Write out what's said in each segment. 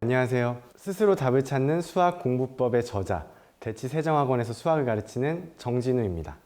안녕하세요. 스스로 답을 찾는 수학 공부법의 저자, 대치세정학원에서 수학을 가르치는 정진우입니다.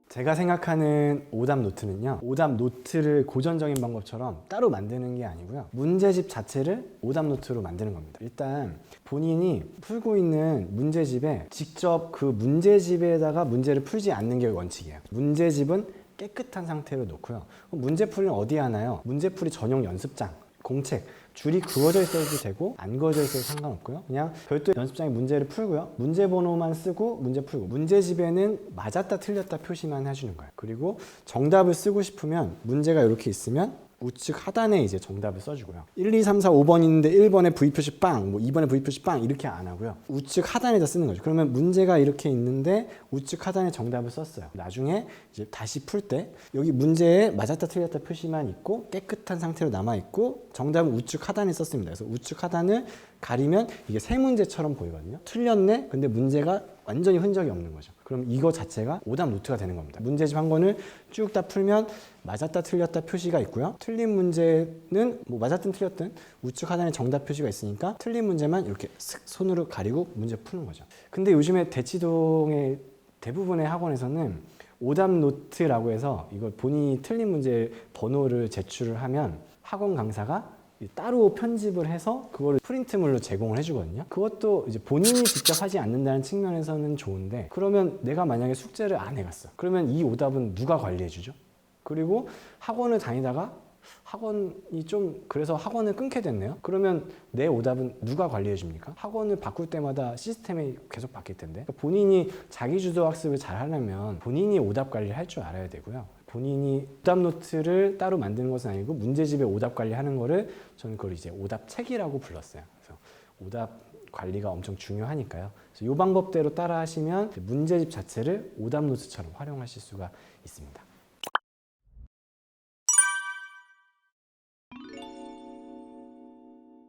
제가 생각하는 오답 노트는요, 오답 노트를 고전적인 방법처럼 따로 만드는 게 아니고요, 문제집 자체를 오답 노트로 만드는 겁니다. 일단 본인이 풀고 있는 문제집에 직접 그 문제집에다가 문제를 풀지 않는 게 원칙이에요. 문제집은 깨끗한 상태로 놓고요. 문제풀이는 어디에 하나요? 문제풀이 전용 연습장, 공책, 줄이 그어져 있어도 되고 안 그어져 있어도 상관없고요. 그냥 별도 연습장에 문제를 풀고요. 문제 번호만 쓰고 문제 풀고, 문제집에는 맞았다 틀렸다 표시만 해주는 거예요. 그리고 정답을 쓰고 싶으면 문제가 이렇게 있으면 우측 하단에 이제 정답을 써주고요. 1, 2, 3, 4, 5번 있는데 1번에 V표시 빵, 뭐 2번에 V표시 빵 이렇게 안 하고요. 우측 하단에다 쓰는 거죠. 그러면 문제가 이렇게 있는데 우측 하단에 정답을 썼어요. 나중에 이제 다시 풀 때 여기 문제에 맞았다 틀렸다 표시만 있고 깨끗한 상태로 남아있고 정답은 우측 하단에 썼습니다. 그래서 우측 하단을 가리면 이게 세 문제처럼 보이거든요. 틀렸네? 근데 문제가 완전히 흔적이 없는 거죠. 그럼 이거 자체가 오답 노트가 되는 겁니다. 문제집 한 권을 쭉 다 풀면 맞았다 틀렸다 표시가 있고요. 틀린 문제는 뭐 맞았든 틀렸든 우측 하단에 정답 표시가 있으니까 틀린 문제만 이렇게 슥 손으로 가리고 문제 푸는 거죠. 근데 요즘에 대치동의 대부분의 학원에서는 오답 노트라고 해서 이걸 본인이 틀린 문제 번호를 제출을 하면 학원 강사가 따로 편집을 해서 그거를 프린트물로 제공을 해주거든요. 그것도 이제 본인이 직접 하지 않는다는 측면에서는 좋은데, 그러면 내가 만약에 숙제를 안 해갔어. 그러면 이 오답은 누가 관리해주죠? 그리고 학원을 다니다가 학원이 좀 그래서 학원을 끊게 됐네요. 그러면 내 오답은 누가 관리해 줍니까? 학원을 바꿀 때마다 시스템이 계속 바뀔 텐데. 그러니까 본인이 자기주도 학습을 잘 하려면 본인이 오답 관리를 할 줄 알아야 되고요. 본인이 오답 노트를 따로 만드는 것은 아니고 문제집에 오답 관리하는 거를 저는 그걸 이제 오답 책이라고 불렀어요. 그래서 오답 관리가 엄청 중요하니까요. 그래서 이 방법대로 따라 하시면 문제집 자체를 오답 노트처럼 활용하실 수가 있습니다.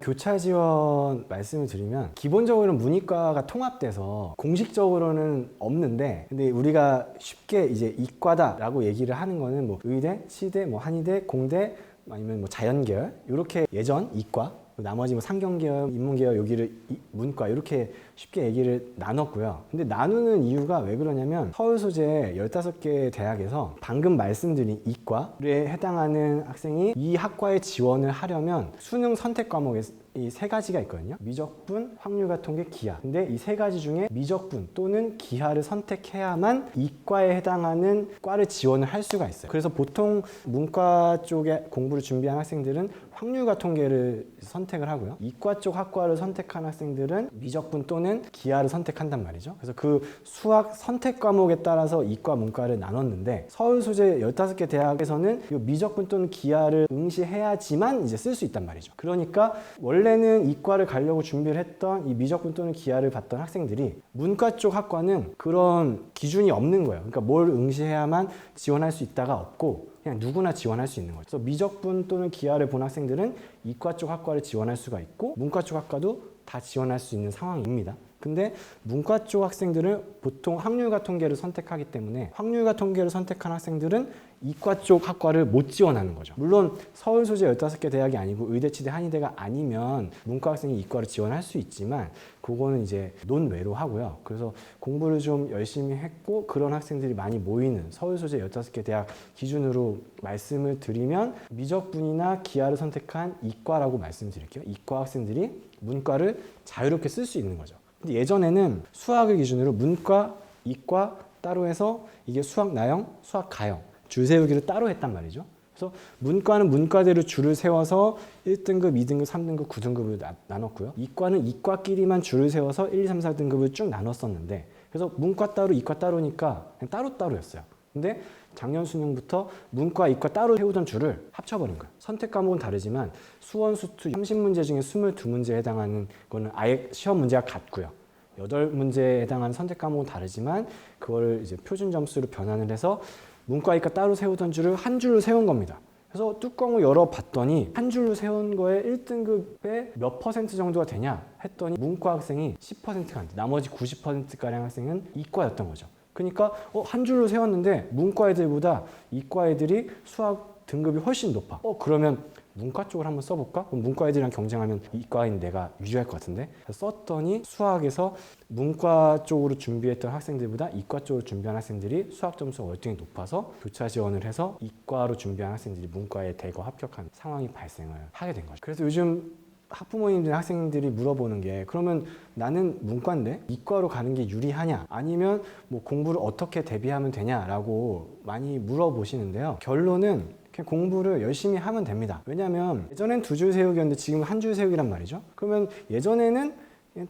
교차 지원 말씀을 드리면, 기본적으로는 문이과가 통합돼서 공식적으로는 없는데, 근데 우리가 쉽게 이제 이과다라고 얘기를 하는 거는 뭐 의대, 치대, 뭐 한의대, 공대, 아니면 뭐 자연계열, 이렇게 예전 이과, 나머지 뭐 상경계열, 인문계열, 여기를 문과, 이렇게 쉽게 얘기를 나눴고요. 근데 나누는 이유가 왜 그러냐면, 서울 소재 15개 대학에서 방금 말씀드린 이과에 해당하는 학생이 이 학과에 지원을 하려면 수능 선택 과목에 이 세 가지가 있거든요. 미적분, 확률과 통계, 기하. 근데 이 세 가지 중에 미적분 또는 기하를 선택해야만 이과에 해당하는 과를 지원을 할 수가 있어요. 그래서 보통 문과 쪽에 공부를 준비한 학생들은 확률과 통계를 선택을 하고요. 이과 쪽 학과를 선택한 학생들은 미적분 또는 기하를 선택한단 말이죠. 그래서 그 수학 선택 과목에 따라서 이과, 문과를 나눴는데, 서울 소재 15개 대학에서는 이 미적분 또는 기하를 응시해야지만 이제 쓸 수 있단 말이죠. 그러니까 원래는 이과를 가려고 준비를 했던 이 미적분 또는 기하를 봤던 학생들이 문과 쪽 학과는 그런 기준이 없는 거예요. 그러니까 뭘 응시해야만 지원할 수 있다가 없고 그냥 누구나 지원할 수 있는 거죠. 그래서 미적분 또는 기하를 본 학생들은 이과 쪽 학과를 지원할 수가 있고 문과 쪽 학과도 다 지원할 수 있는 상황입니다. 근데 문과 쪽 학생들은 보통 확률과 통계를 선택하기 때문에 확률과 통계를 선택한 학생들은 이과 쪽 학과를 못 지원하는 거죠. 물론 서울 소재 15개 대학이 아니고 의대, 치대, 한의대가 아니면 문과 학생이 이과를 지원할 수 있지만 그거는 이제 논외로 하고요. 그래서 공부를 좀 열심히 했고 그런 학생들이 많이 모이는 서울 소재 15개 대학 기준으로 말씀을 드리면 미적분이나 기하를 선택한 이과라고 말씀드릴게요. 이과 학생들이 문과를 자유롭게 쓸 수 있는 거죠. 근데 예전에는 수학을 기준으로 문과, 이과 따로 해서 이게 수학 나형, 수학 가형 줄 세우기를 따로 했단 말이죠. 그래서 문과는 문과대로 줄을 세워서 1등급, 2등급, 3등급, 9등급을 나눴고요. 이과는 이과끼리만 줄을 세워서 1, 2, 3, 4등급을 쭉 나눴었는데, 그래서 문과 따로, 이과 따로니까 그냥 따로따로였어요. 근데 작년 수능부터 문과, 이과 따로 세우던 줄을 합쳐버린 거예요. 선택 과목은 다르지만 수원, 수투 30문제 중에 22문제에 해당하는 거는 아예 시험 문제가 같고요. 8문제에 해당하는 선택 과목은 다르지만 그걸 이제 표준 점수로 변환을 해서 문과, 이과 따로 세우던 줄을 한 줄로 세운 겁니다. 그래서 뚜껑을 열어봤더니 한 줄로 세운 거에 1등급에 몇 퍼센트 정도가 되냐 했더니 문과 학생이 10%가 안 돼. 나머지 90%가량 학생은 이과였던 거죠. 그러니까 한 줄로 세웠는데 문과 애들보다 이과 애들이 수학 등급이 훨씬 높아. 그러면 문과 쪽을 한번 써볼까? 그럼 문과 애들이랑 경쟁하면 이과인 내가 유리할 것 같은데. 썼더니 수학에서 문과 쪽으로 준비했던 학생들보다 이과 쪽으로 준비한 학생들이 수학 점수가 월등히 높아서 교차 지원을 해서 이과로 준비한 학생들이 문과에 대거 합격한 상황이 발생을 하게 된 거죠. 그래서 요즘 학부모님들 학생들이 물어보는 게 그러면 나는 문과인데 이과로 가는 게 유리하냐 아니면 뭐 공부를 어떻게 대비하면 되냐라고 많이 물어보시는데요. 결론은 그냥 공부를 열심히 하면 됩니다. 왜냐하면 예전엔 두 줄 세우기였는데 지금 한 줄 세우기란 말이죠. 그러면 예전에는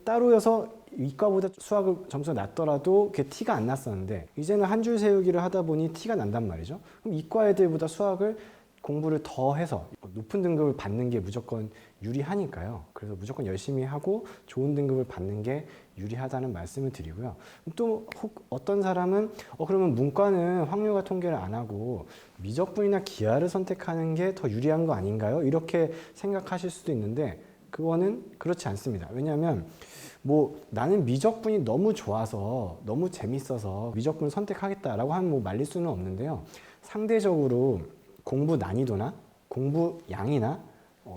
따로여서 이과보다 수학을 점수가 낮더라도 그게 티가 안 났었는데 이제는 한 줄 세우기를 하다 보니 티가 난단 말이죠. 그럼 이과 애들보다 수학을 공부를 더 해서 높은 등급을 받는 게 무조건 유리하니까요. 그래서 무조건 열심히 하고 좋은 등급을 받는 게 유리하다는 말씀을 드리고요. 또 어떤 사람은 그러면 문과는 확률과 통계를 안 하고 미적분이나 기하를 선택하는 게 더 유리한 거 아닌가요? 이렇게 생각하실 수도 있는데 그거는 그렇지 않습니다. 왜냐하면 나는 미적분이 너무 좋아서 너무 재밌어서 미적분을 선택하겠다라고 하면 말릴 수는 없는데요. 상대적으로 공부 난이도나 공부 양이나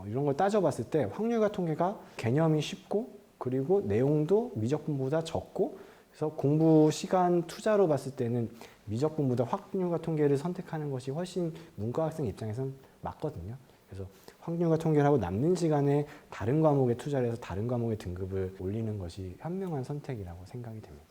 이런 걸 따져봤을 때 확률과 통계가 개념이 쉽고 그리고 내용도 미적분보다 적고 그래서 공부 시간 투자로 봤을 때는 미적분보다 확률과 통계를 선택하는 것이 훨씬 문과 학생 입장에서는 맞거든요. 그래서 확률과 통계를 하고 남는 시간에 다른 과목에 투자를 해서 다른 과목의 등급을 올리는 것이 현명한 선택이라고 생각이 됩니다.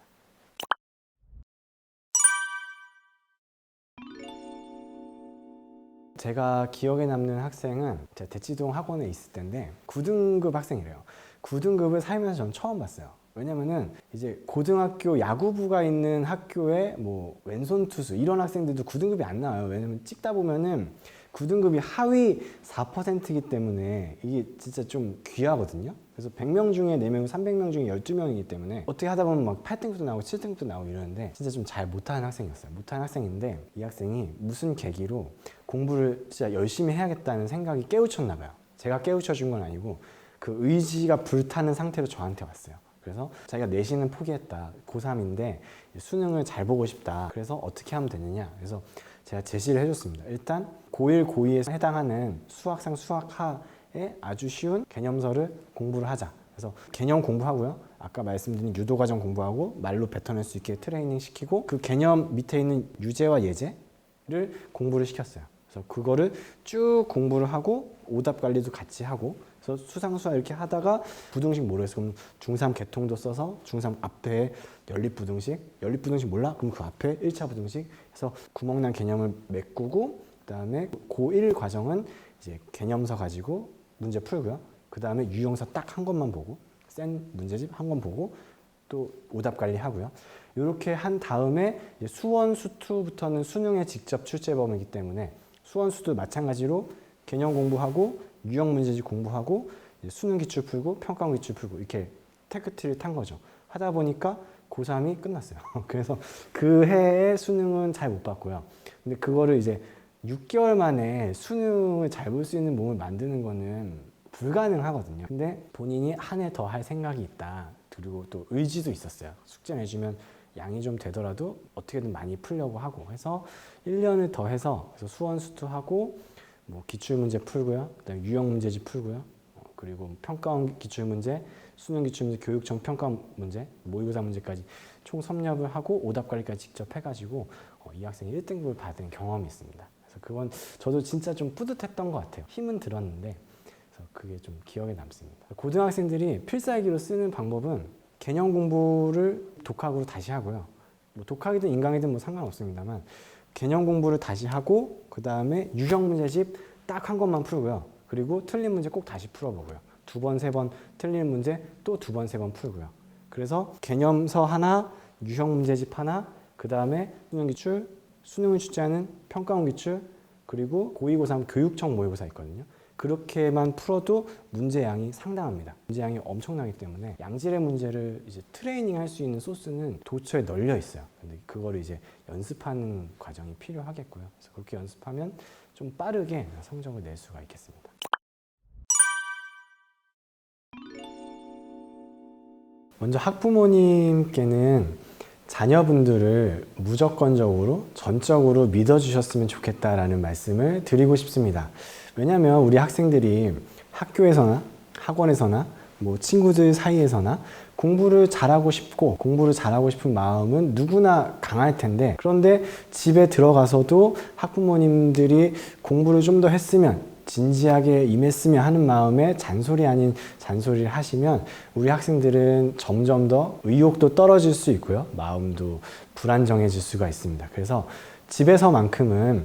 제가 기억에 남는 학생은 제가 대치동 학원에 있을 때인데 9등급 학생이래요. 9등급을 살면서 전 처음 봤어요. 왜냐면은 이제 고등학교 야구부가 있는 학교에 왼손 투수 이런 학생들도 9등급이 안 나와요. 왜냐면 찍다 보면은 9등급이 하위 4%이기 때문에 이게 진짜 좀 귀하거든요. 그래서 100명 중에 4명, 300명 중에 12명이기 때문에 어떻게 하다 보면 8등급도 나오고 7등급도 나오고 이러는데 진짜 좀 잘 못하는 학생이었어요. 못하는 학생인데 이 학생이 무슨 계기로 공부를 진짜 열심히 해야겠다는 생각이 깨우쳤나 봐요. 제가 깨우쳐 준 건 아니고 그 의지가 불타는 상태로 저한테 왔어요. 그래서 자기가 내신은 포기했다. 고3인데 수능을 잘 보고 싶다. 그래서 어떻게 하면 되느냐. 그래서 제가 제시를 해줬습니다. 일단 고1, 고2에 해당하는 수학상, 수학하에 아주 쉬운 개념서를 공부를 하자. 그래서 개념 공부하고요. 아까 말씀드린 유도과정 공부하고 말로 뱉어낼 수 있게 트레이닝 시키고 그 개념 밑에 있는 유제와 예제를 공부를 시켰어요. 그래서 그거를 쭉 공부를 하고 오답 관리도 같이 하고 그래서 수상수화 이렇게 하다가 부등식 모르겠어. 그럼 중3 개통도 써서 중3 앞에 연립부등식 몰라? 그럼 그 앞에 1차 부등식 해서 구멍난 개념을 메꾸고 그다음에 고1 과정은 이제 개념서 가지고 문제 풀고요. 그다음에 유형서 딱 한 것만 보고 센 문제집 한 권 보고 또 오답 관리하고요. 이렇게 한 다음에 이제 수원, 수투부터는 수능에 직접 출제범이기 때문에 수원, 수투 마찬가지로 개념 공부하고 유형 문제집 공부하고 수능 기출 풀고 평가원 기출 풀고 이렇게 테크트리를 탄 거죠. 하다 보니까 고3이 끝났어요. 그래서 그 해에 수능은 잘 못 봤고요. 근데 그거를 이제 6개월 만에 수능을 잘 볼 수 있는 몸을 만드는 거는 불가능하거든요. 근데 본인이 한 해 더 할 생각이 있다. 그리고 또 의지도 있었어요. 숙제 내주면 양이 좀 되더라도 어떻게든 많이 풀려고 하고 해서 1년을 더 해서 그래서 수원 수투하고 기출문제 풀고요. 그다음에 유형 문제집 풀고요. 그리고 평가원 기출문제, 수능 기출문제, 교육청 평가 문제, 모의고사 문제까지 총 섭렵을 하고 오답 관리까지 직접 해가지고 이 학생이 1등급을 받은 경험이 있습니다. 그래서 그건 저도 진짜 좀 뿌듯했던 것 같아요. 힘은 들었는데 그래서 그게 좀 기억에 남습니다. 고등학생들이 필살기로 쓰는 방법은 개념 공부를 독학으로 다시 하고요. 독학이든 인강이든 상관없습니다만 개념 공부를 다시 하고 그 다음에 유형 문제집 딱 한 것만 풀고요. 그리고 틀린 문제 꼭 다시 풀어보고요. 2번, 3번 틀린 문제 또 2번, 3번 풀고요. 그래서 개념서 하나, 유형 문제집 하나, 그 다음에 수능 기출, 수능을 출제하는 평가원 기출, 그리고 고2, 고3 교육청 모의고사 있거든요. 그렇게만 풀어도 문제양이 상당합니다. 문제양이 엄청나기 때문에 양질의 문제를 이제 트레이닝 할 수 있는 소스는 도처에 널려 있어요. 근데 그거를 이제 연습하는 과정이 필요하겠고요. 그래서 그렇게 연습하면 좀 빠르게 성적을 낼 수가 있겠습니다. 먼저 학부모님께는 자녀분들을 무조건적으로 전적으로 믿어주셨으면 좋겠다라는 말씀을 드리고 싶습니다. 왜냐하면 우리 학생들이 학교에서나 학원에서나 뭐 친구들 사이에서나 공부를 잘하고 싶고 공부를 잘하고 싶은 마음은 누구나 강할 텐데, 그런데 집에 들어가서도 학부모님들이 공부를 좀 더 했으면, 진지하게 임했으면 하는 마음에 잔소리 아닌 잔소리를 하시면 우리 학생들은 점점 더 의욕도 떨어질 수 있고요, 마음도 불안정해질 수가 있습니다. 그래서 집에서만큼은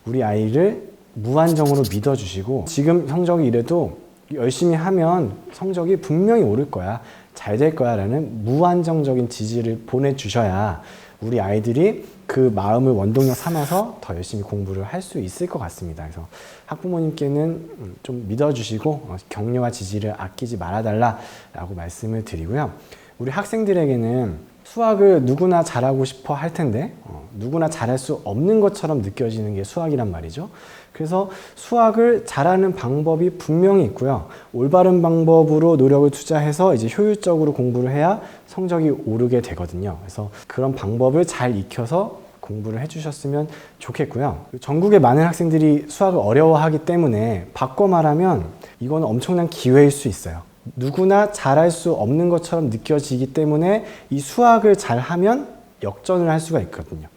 우리 아이를 무한정으로 믿어주시고, 지금 성적이 이래도 열심히 하면 성적이 분명히 오를 거야, 잘 될 거야 라는 무한정적인 지지를 보내주셔야 우리 아이들이 그 마음을 원동력 삼아서 더 열심히 공부를 할 수 있을 것 같습니다. 그래서 학부모님께는 좀 믿어주시고 격려와 지지를 아끼지 말아달라고 말씀을 드리고요. 우리 학생들에게는 수학을 누구나 잘하고 싶어 할 텐데 누구나 잘할 수 없는 것처럼 느껴지는 게 수학이란 말이죠. 그래서 수학을 잘하는 방법이 분명히 있고요. 올바른 방법으로 노력을 투자해서 이제 효율적으로 공부를 해야 성적이 오르게 되거든요. 그래서 그런 방법을 잘 익혀서 공부를 해주셨으면 좋겠고요. 전국의 많은 학생들이 수학을 어려워하기 때문에 바꿔 말하면 이건 엄청난 기회일 수 있어요. 누구나 잘할 수 없는 것처럼 느껴지기 때문에 이 수학을 잘하면 역전을 할 수가 있거든요.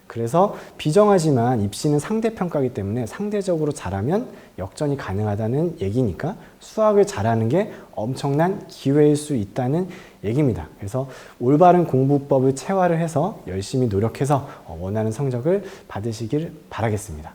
그래서 비정하지만 입시는 상대평가이기 때문에 상대적으로 잘하면 역전이 가능하다는 얘기니까 수학을 잘하는 게 엄청난 기회일 수 있다는 얘기입니다. 그래서 올바른 공부법을 체화를 해서 열심히 노력해서 원하는 성적을 받으시길 바라겠습니다.